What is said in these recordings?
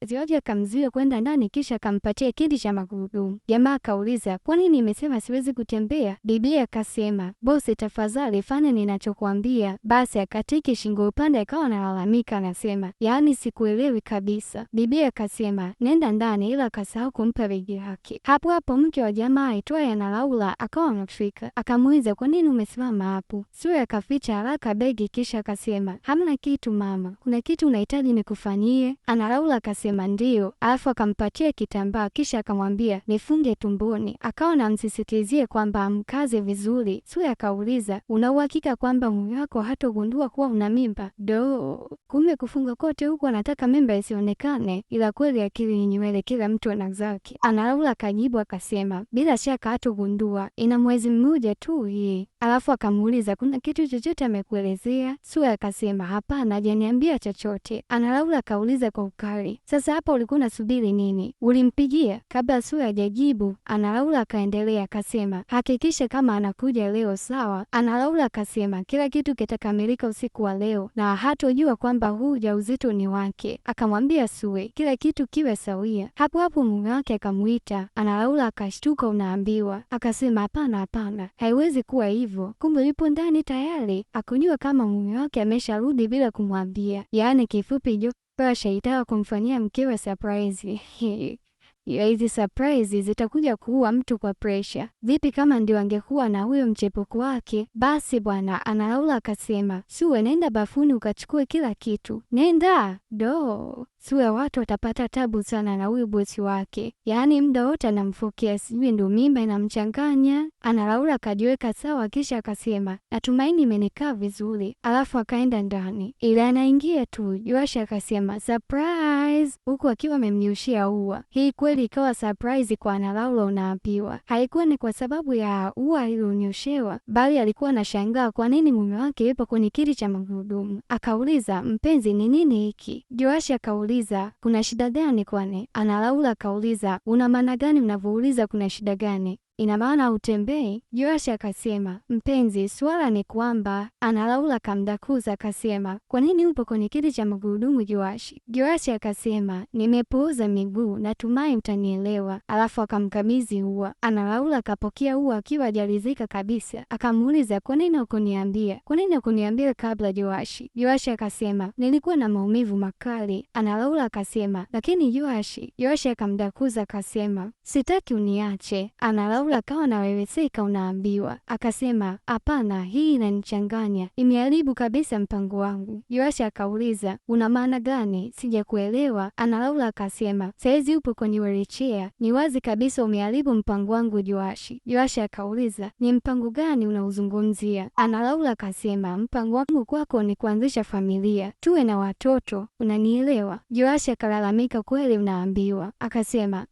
mfanyakazi wake akamzuia kwenda ndani kisha akampatia kiti cha magurudumu. Jamaa akauliza, "Kwa nini nimesema siwezi kutembea?" Bibi akasema, "Bosi, tafadhali fanya ninachokuambia." Basi akatiki shingo upande akawa analalamika anasema, "Yaani sikuelewi kabisa." Bibi akasema, "Nenda ndani," ila akasahau kumpa begi lake. Hapo hapo mke wa jamaa aitwaye Analaula akawa amefika. Akamuuliza, "Kwa nini umesimama hapo?" Sue akaficha haraka begi kisha akasema, "Hamna kitu mama. Kuna kitu unahitaji nikufanyie?" Analaula akasema ndio, alafu akampatia kitambaa kisha akamwambia nifunge tumboni. Akawa anamsisitizie kwamba amkaze vizuri. Sue akauliza, "Una uhakika kwamba mume wako hatogundua kuwa una mimba?" Kumbe kufunga kote huku anataka mimba isionekane, ila kweli akili ni nywele, kila mtu ana zake. Analaula akajibu akasema, "Bila shaka hatogundua, ina mwezi mmoja tu hii." Alafu akamuuliza, "Kuna kitu chochote amekuelezea?" Sue akasema, "Hapana, hajaniambia chochote." Analaula akauliza kwa ukali, "Sasa hapa ulikuwa unasubiri nini? Ulimpigia?" Kabla Sue hajajibu, Analaula akaendelea akasema, "Hakikisha kama anakuja leo, sawa?" Analaula akasema, "Kila kitu kitakamilika usiku wa leo na hatojua kwamba huu ujauzito ni wake." Akamwambia Sue, "Kila kitu kiwe sawia." Hapo hapo mume wake akamuita. Analaula akashtuka, "Unaambiwa." Akasema, hapana, haiwezi kuwa hivyo." Kumbe yupo ndani tayari. Akujua kama mume wake amesharudi bila kumwambia. Yaani kifupi Josh alitaka kumfanyia mkewe surprise. Hizi surprise zitakuja kuua mtu kwa pressure. Vipi kama ndio angekuwa na huyo mchepuko wake? Basi bwana, Analaula akasema, "Sue, nenda bafuni ukachukue kila kitu." "Nenda." Sue, watu watapata tabu sana na huyu bosi wake. Yaani muda wote anamfokea, sijui ndio mimba inamchanganya. Analaula akajiweka sawa kisha akasema, "Natumaini imenikaa vizuri." Alafu akaenda ndani. Ila anaingia tu, Josh akasema, "Surprise!" huku akiwa amemnyushia ua. Hii kweli ikawa surprise kwa Analaula, unaambiwa. Haikuwa ni kwa sababu ya ua alilonyoshewa, bali alikuwa anashangaa kwa nini mume wake yupo kwenye kiti cha magurudumu. Akauliza, "Mpenzi, ni nini hiki?" Josh akauliza, "Kuna shida gani kwani?" Analaula akauliza, "Una maana gani unavyouliza kuna shida gani? Ina maana utembei?" Josh akasema, "Mpenzi, swala ni kwamba." Analaula akamdakuza akasema, "Kwa nini upo kwenye kiti cha magurudumu Josh?" Josh akasema, "Nimepooza miguu, natumai mtanielewa." Alafu akamkabidhi ua. Analaula akapokea ua akiwa hajaridhika kabisa. Akamuuliza, "Kwa nini hukuniambia? Kwa nini hukuniambia kabla Josh?" Josh akasema, "Nilikuwa na maumivu makali." Analaula akasema, "Lakini Josh." Josh akamdakuza akasema, "Sitaki uniache." Analaula akawa na weweseka, unaambiwa. Akasema, "Hapana, hii inanichanganya. Imeharibu kabisa mpango wangu." Josh akauliza, "Una maana gani? Sijakuelewa." Analaula akasema, "Saizi upo kwenye wheelchair. Ni wazi kabisa umeharibu mpango wangu Josh." Josh akauliza, "Ni mpango gani unauzungumzia?" Analaula akasema, "Mpango wangu kwako ni kuanzisha familia. Tuwe na watoto. Unanielewa?" Josh akalalamika, "Kweli unaambiwa." Akasema,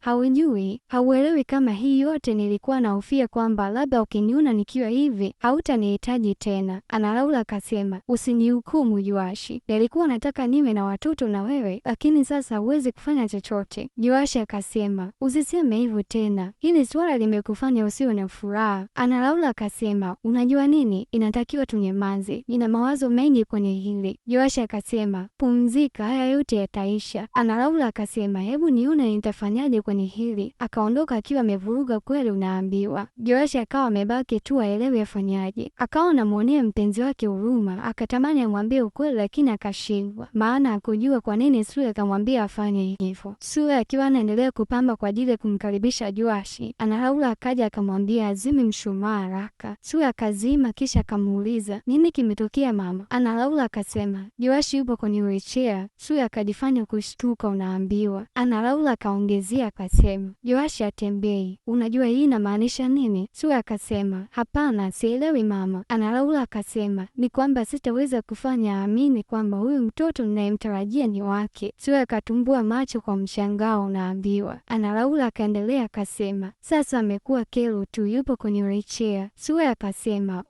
hauelewi kama hii yote nilikuwa nahofia kwamba labda ukiniona nikiwa hivi hautanihitaji tena." Analaula akasema, "Usinihukumu Josh. Nilikuwa nataka niwe na watoto na wewe, lakini sasa huwezi kufanya chochote." Josh akasema, "Usiseme hivyo tena. Hili swala limekufanya usiwe na furaha." Analaula akasema, "Unajua nini? Inatakiwa tunyamaze. Nina mawazo mengi kwenye hili." Josh akasema, "Pumzika, haya yote yataisha." Analaula akasema, "Hebu nione nitafanyaje kwenye hili." Akaondoka akiwa amevuruga kweli, unaambiwa. Josh akawa amebaki tu aelewe afanyaje. Akawa anamuonea mpenzi wake huruma, akatamani amwambie ukweli lakini akashindwa, maana hakujua kwa nini Sue akamwambia afanye hivyo. Sue akiwa anaendelea kupamba kwa ajili ya kumkaribisha Josh, Analaula akaja akamwambia azime mshumaa haraka. Sue akazima kisha akamuuliza, "Nini kimetokea mama?" Analaula akasema, "Josh yupo kwenye wheelchair." Sue akajifanya kushtuka, unaambiwa. Analaula akaongezea akasema, "Josh atembei. Unajua hii inamaanisha nini?" Sue akasema, "Hapana, sielewi mama." Analaula akasema, "Ni kwamba sitaweza kufanya aamini kwamba huyu mtoto ninayemtarajia ni wake." Sue akatumbua macho kwa mshangao, unaambiwa. Analaula akaendelea akasema, "Sasa amekuwa kero tu, yupo kwenye wheelchair." Sue akasema,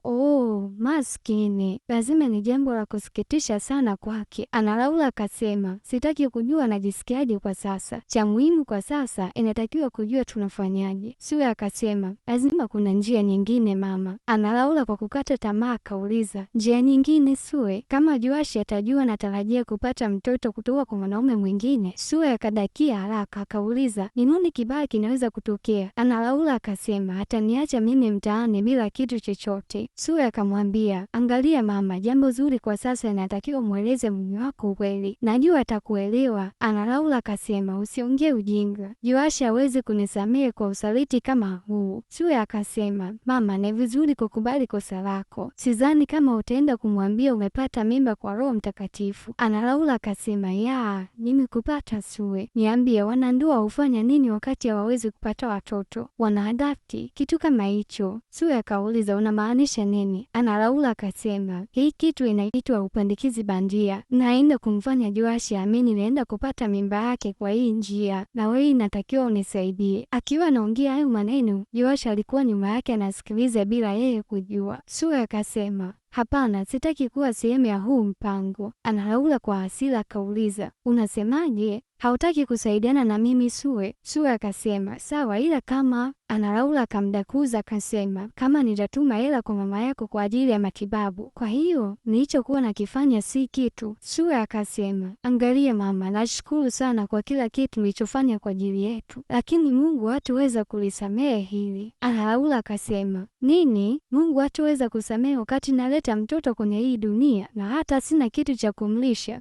maskini, lazima ni jambo la kusikitisha sana kwake." Analaula akasema, "Sitaki kujua najisikiaje kwa sasa. Cha muhimu kwa sasa inatakiwa kujua tunafanyaje." Sue akasema akasema, lazima kuna njia nyingine mama. Analaula kwa kukata tamaa akauliza, njia nyingine Sue? Kama Joash atajua natarajia kupata mtoto kutoka kwa mwanaume mwingine? Sue akadakia haraka akauliza, ni nini kibaya kinaweza kutokea? Analaula akasema, ataniacha mimi mtaani bila kitu chochote. Sue akamwambia, angalia mama, jambo zuri kwa sasa inatakiwa mweleze mume wako ukweli, najua atakuelewa. Analaula akasema, usiongee ujinga, Joash hawezi kunisamehe kwa usaliti kama huu. Sue akasema, mama, ni vizuri kukubali kosa lako, sidhani kama utaenda kumwambia umepata mimba kwa Roho Mtakatifu. Analaula akasema, nimekupata Sue, niambie, wanandoa hufanya nini wakati hawawezi kupata watoto? Wanaadapti, kitu kama hicho. Sue akauliza, unamaanisha nini? Analaula akasema, hii kitu inaitwa upandikizi bandia, naenda kumfanya Joash amini naenda kupata mimba yake kwa hii njia, na wewe inatakiwa unisaidie. Akiwa anaongea hayo maneno, Joash alikuwa nyuma yake anasikiliza bila yeye kujua. Sue akasema, hapana, sitaki kuwa sehemu ya huu mpango. Analaula kwa hasira akauliza, unasemaje? Hautaki kusaidiana na mimi Sue? Sue akasema, sawa, ila kama... Analaula akamdakuza akasema, kama nitatuma hela kwa mama yako kwa ajili ya matibabu, kwa hiyo nilichokuwa nakifanya si kitu. Sue akasema, angalia mama, nashukuru sana kwa kila kitu nilichofanya kwa ajili yetu, lakini Mungu hatuweza kulisamehe hili. Analaula akasema, nini? Mungu hatuweza kusamehe wakati naleta mtoto kwenye hii dunia na hata sina kitu cha kumlisha?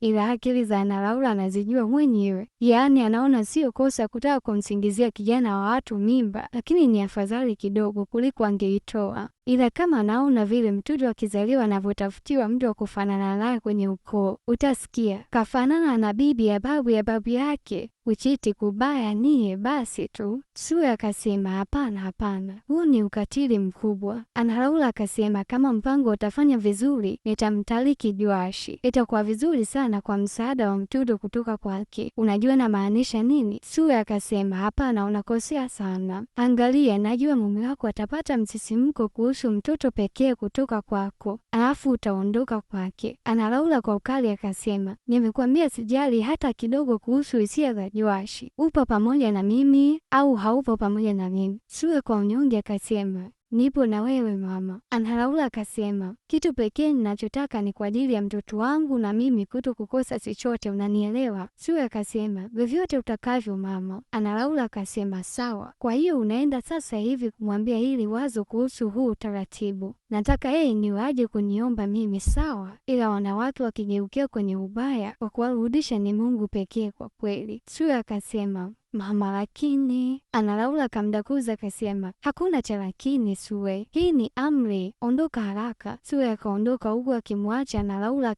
Ila akili za Analaula anazijua mwenyewe, yaani anaona sio kosa kutaka kumsingizia kijana wa watu mimba, lakini ni afadhali kidogo kuliko angeitoa. Ila kama anaona vile mtoto akizaliwa anavyotafutiwa mtu wa kufanana naye kwenye ukoo, utasikia kafanana na bibi ya babu yake, uchiti kubaya niye basi tu. Sue akasema, hapana, huu ni ukatili mkubwa. Analaula akasema, kama mpango utafanya vizuri, nitamtaliki Joash, itakuwa vizuri sana kwa msaada wa mtoto kutoka kwake. Unajua na maanisha nini? Sue akasema, hapana, unakosea sana. Angalia, najua mume wako atapata msisimko kuhusu mtoto pekee kutoka kwako, alafu utaondoka kwake. Analaula kwa ukali akasema, nimekuambia sijali hata kidogo kuhusu hisia za Joash. Upo pamoja na mimi au haupo pamoja na mimi? Sue kwa unyonge akasema, nipo na wewe mama. Analaula akasema, kitu pekee ninachotaka ni kwa ajili ya mtoto wangu na mimi kuto kukosa chochote, unanielewa? Sue akasema, vyovyote utakavyo mama. Analaula akasema, sawa, kwa hiyo unaenda sasa hivi kumwambia hili wazo kuhusu huu utaratibu? Nataka yeye ni waje kuniomba mimi, sawa? Ila wanawake wakigeukia kwenye ubaya wa kuwarudisha ni Mungu pekee kwa kweli. Sue akasema, mama, lakini... Analaula akamdakuza akasema, hakuna cha lakini Sue, hii ni amri, ondoka haraka. Sue akaondoka huku akimwacha Analaula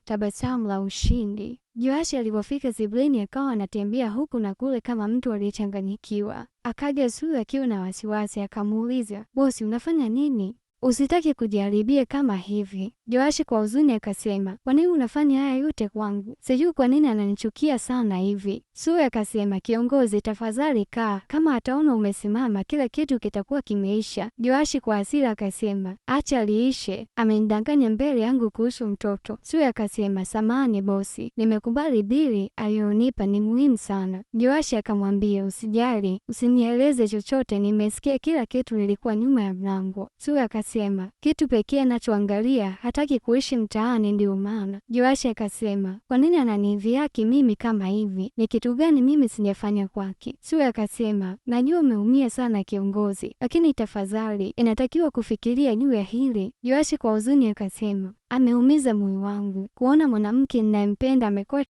akitabasamu la ushindi. Joash alipofika zibleni akawa anatembea huku na kule kama mtu aliyechanganyikiwa. Akaja Sue akiwa na wasiwasi akamuuliza, bosi, unafanya nini? Usitaki kujaribia kama hivi. Joash kwa huzuni akasema, kwa nini unafanya haya yote kwangu? Sijui kwa nini ananichukia sana hivi. Sue akasema, kiongozi, tafadhali kaa, kama ataona umesimama kila kitu kitakuwa kimeisha. Joash kwa hasira akasema, acha liishe, amenidanganya mbele yangu kuhusu mtoto. Sue akasema, samahani bosi, nimekubali dili aliyonipa ni muhimu sana. Joash akamwambia, usijali, usinieleze chochote, nimesikia kila kitu, nilikuwa nyuma ya mlango. Sue akasema, kitu pekee anachoangalia hataki kuishi mtaani ndio maana. Joash akasema, kwa nini ananiviaki mimi kama hivi? Ni kitu gani mimi sijafanya kwake? Sue akasema, najua umeumia sana kiongozi, lakini tafadhali inatakiwa kufikiria juu ya hili. Joash kwa huzuni akasema, ameumiza moyo wangu kuona mwanamke ninayempenda amekuwa